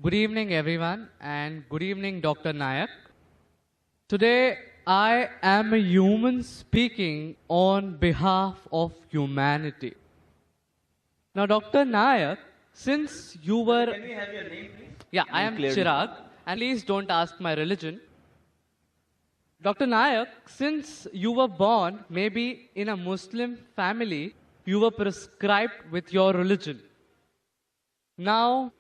Good evening, everyone, and good evening, Dr. Nayak. Today, I am a human speaking on behalf of humanity. Now, Dr. Nayak, since you were... Can we have your name, please? Yeah, I am Clearly. Chirag, and please don't ask my religion. Dr. Nayak, since you were born maybe in a Muslim family, you were prescribed with your religion. Now,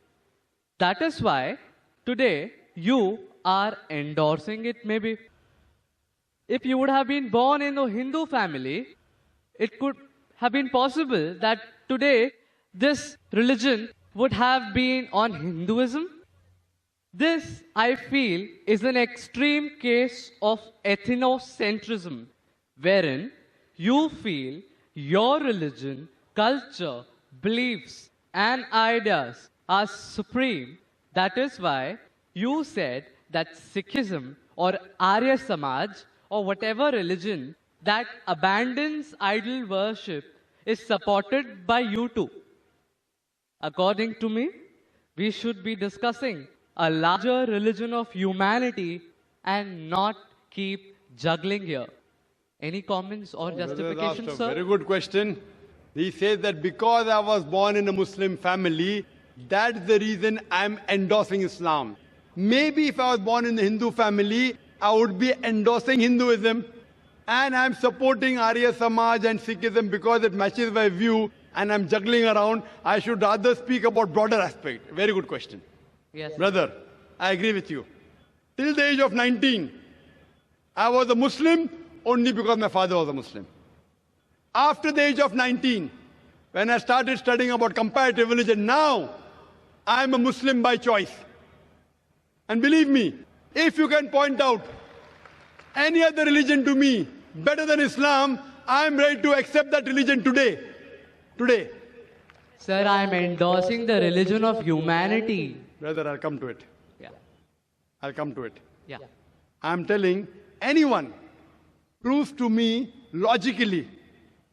that is why today you are endorsing it maybe. If you would have been born in a Hindu family, it could have been possible that today this religion would have been on Hinduism. This, I feel, is an extreme case of ethnocentrism, wherein you feel your religion, culture, beliefs, and ideas are supreme. That is why you said that Sikhism or Arya Samaj or whatever religion that abandons idol worship is supported by you too. According to me, we should be discussing a larger religion of humanity and not keep juggling here. Any comments or justifications, That's a sir? very good question. He says that because I was born in a Muslim family, that's the reason I'm endorsing Islam. Maybe if I was born in a Hindu family, I would be endorsing Hinduism. And I'm supporting Arya Samaj and Sikhism because it matches my view and I'm juggling around. I should rather speak about broader aspect. Very good question. Yes. Brother, I agree with you. Till the age of 19, I was a Muslim only because my father was a Muslim. After the age of 19, when I started studying about comparative religion, now I'm a Muslim by choice. And believe me, if you can point out any other religion to me better than Islam, I'm ready to accept that religion today. Today. Sir, I am endorsing the religion of humanity. Brother, I'll come to it. Yeah. I'll come to it. Yeah. I'm telling anyone proves to me logically,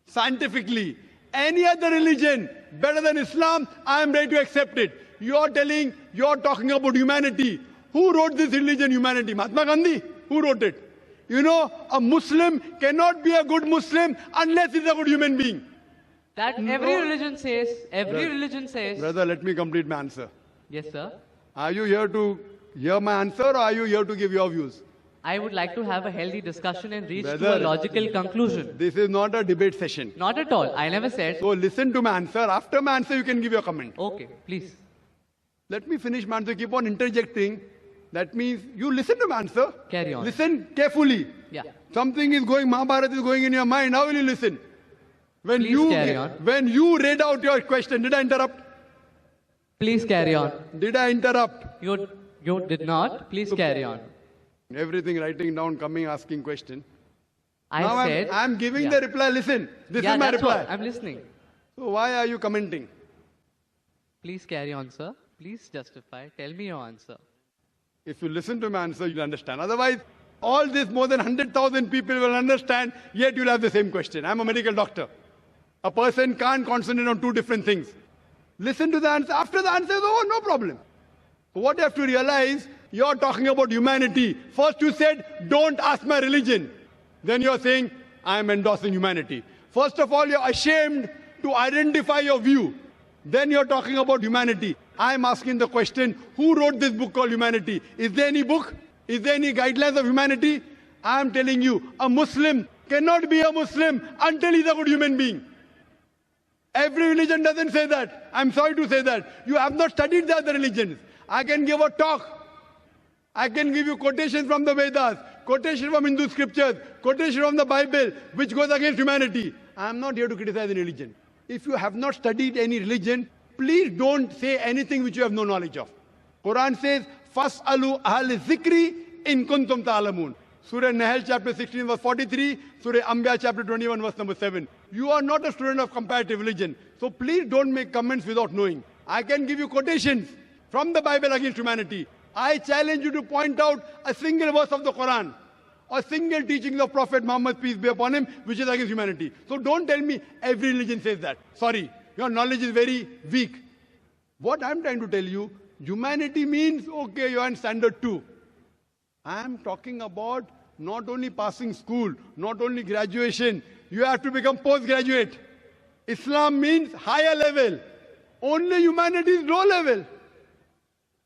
scientifically, any other religion better than Islam, I am ready to accept it. You're talking about humanity. Who wrote this religion, humanity? Mahatma Gandhi? Who wrote it? You know, a Muslim cannot be a good Muslim unless he's a good human being. That every religion says, religion says. Brother, let me complete my answer. Yes, sir. Are you here to hear my answer or are you here to give your views? I would like to have a healthy discussion and reach to a Brother, logical conclusion. This is not a debate session. Not at all. I never said. So listen to my answer. After my answer, you can give your comment. Okay, please. Let me finish my answer. Keep on interjecting. That means you listen to my answer. Carry on. Listen carefully. Yeah. Something is going, Mahabharata is going in your mind. How will you listen? When Please carry on. When you read out your question, did I interrupt? Please carry on. Did I interrupt? You did not. Please carry on. Everything writing down, coming, asking question. I Now said. I'm giving yeah. the reply. Listen, this Yeah, is my that's reply. what. I'm listening. So why are you commenting? Please carry on, sir. Please justify. Tell me your answer. If you listen to my answer, you'll understand. Otherwise, all this more than 100,000 people will understand, yet you'll have the same question. I'm a medical doctor. A person can't concentrate on two different things. Listen to the answer. After the answer is over, no problem. So what you have to realize, you're talking about humanity. First you said, don't ask my religion. Then you're saying, I'm endorsing humanity. First of all, you're ashamed to identify your view. Then you're talking about humanity. I'm asking the question, who wrote this book called Humanity? Is there any book? Is there any guidelines of humanity? I'm telling you, a Muslim cannot be a Muslim until he's a good human being. Every religion doesn't say that. I'm sorry to say that. You have not studied the other religions. I can give a talk. I can give you quotations from the Vedas, quotations from Hindu scriptures, quotations from the Bible, which goes against humanity. I'm not here to criticize any religion. If you have not studied any religion, please don't say anything which you have no knowledge of. Quran says, "Fas'alu ahl zikri in kuntum ta'lamun." Surah Nahl chapter 16 verse 43, Surah Anbiya chapter 21 verse number 7. You are not a student of comparative religion, so please don't make comments without knowing. I can give you quotations from the Bible against humanity. I challenge you to point out a single verse of the Quran or single teaching of Prophet Muhammad, peace be upon him, which is against humanity. So don't tell me every religion says that. Sorry, your knowledge is very weak. What I'm trying to tell you, Humanity means, okay, you're in standard 2. I am talking about not only passing school, not only graduation, you have to become postgraduate. Islam means higher level. Only humanity is low level.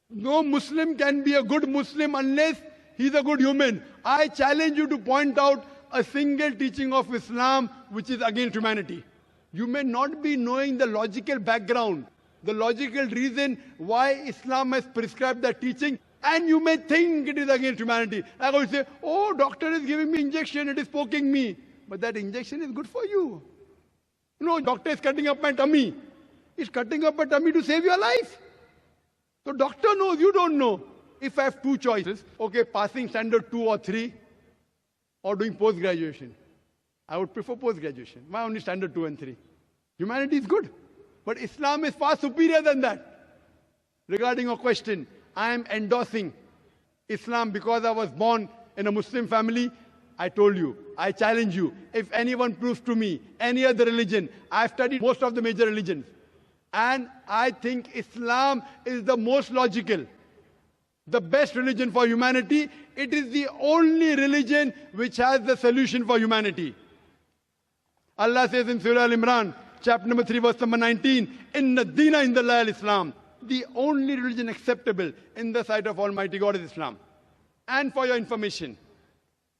No Muslim can be a good Muslim unless he's a good human. I challenge you to point out a single teaching of Islam which is against humanity. You may not be knowing the logical background, the logical reason why Islam has prescribed that teaching, and you may think it is against humanity. I will say, oh, doctor is giving me injection, it is poking me. But that injection is good for you. No, doctor is cutting up my tummy. He's cutting up my tummy to save your life. So doctor knows, you don't know. If I have two choices, okay, passing standard 2 or 3 or doing post-graduation, I would prefer post-graduation. Why only standard 2 and 3? Humanity is good. But Islam is far superior than that. Regarding your question, I am endorsing Islam because I was born in a Muslim family. I told you, I challenge you. If anyone proves to me any other religion, I've studied most of the major religions. And I think Islam is the most logical, the best religion for humanity. It is the only religion which has the solution for humanity. Allah says in Surah Al-Imran, chapter number 3, verse number 19, Inna Dina Indallah al-Islam. The only religion acceptable in the sight of Almighty God is Islam. And for your information,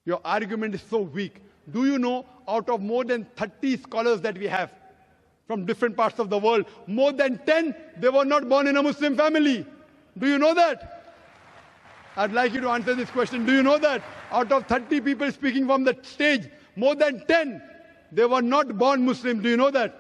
your argument is so weak. Do you know, out of more than 30 scholars that we have from different parts of the world, more than 10, they were not born in a Muslim family. Do you know that? I'd like you to answer this question. Do you know that? Out of 30 people speaking from the stage, more than 10, they were not born Muslim. Do you know that?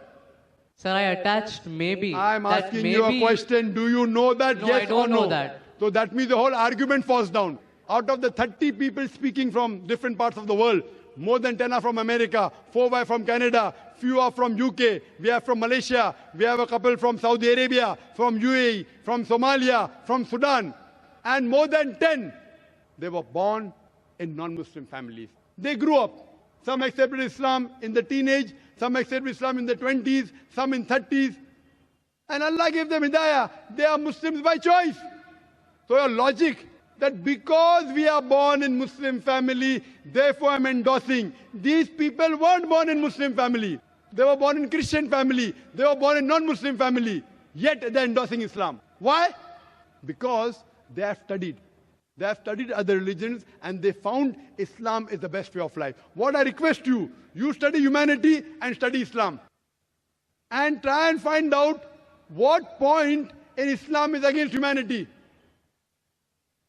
Sir, I attached maybe. I'm asking you a question. Do you know that? No, yes I don't or no? know that. So that means the whole argument falls down. Out of the 30 people speaking from different parts of the world, more than 10 are from America, 4 are from Canada, few are from UK, we are from Malaysia, we have a couple from Saudi Arabia, from UAE, from Somalia, from Sudan. And more than 10, they were born in non-Muslim families. They grew up. Some accepted Islam in the teenage, some accepted Islam in the 20s, some in 30s. And Allah gave them hidayah. They are Muslims by choice. So your logic that because we are born in Muslim family, therefore I'm endorsing. These people weren't born in Muslim family. They were born in Christian family. They were born in non-Muslim family. Yet they're endorsing Islam. Why? Because they have studied. They have studied other religions and they found Islam is the best way of life. What I request you, you study humanity and study Islam. And try and find out what point in Islam is against humanity.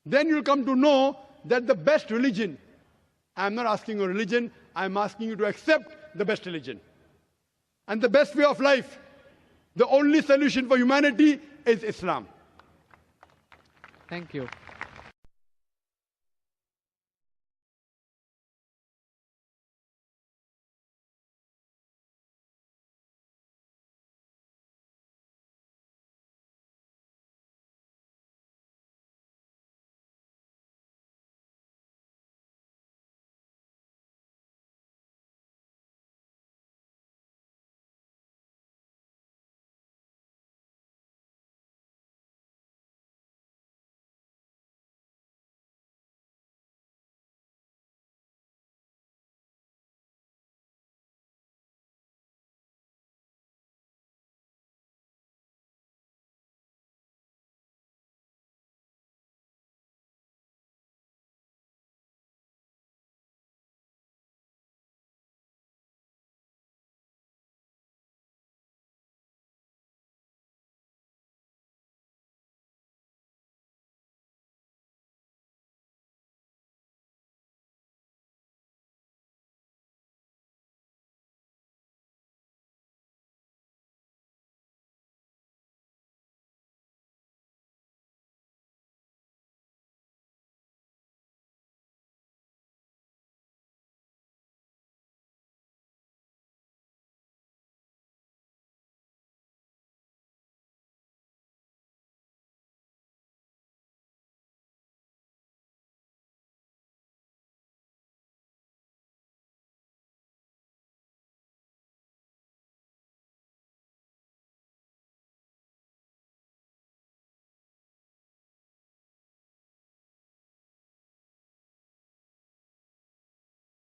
Then you'll come to know that the best religion, I'm not asking you religion, I'm asking you to accept the best religion. And the best way of life, the only solution for humanity is Islam. Thank you.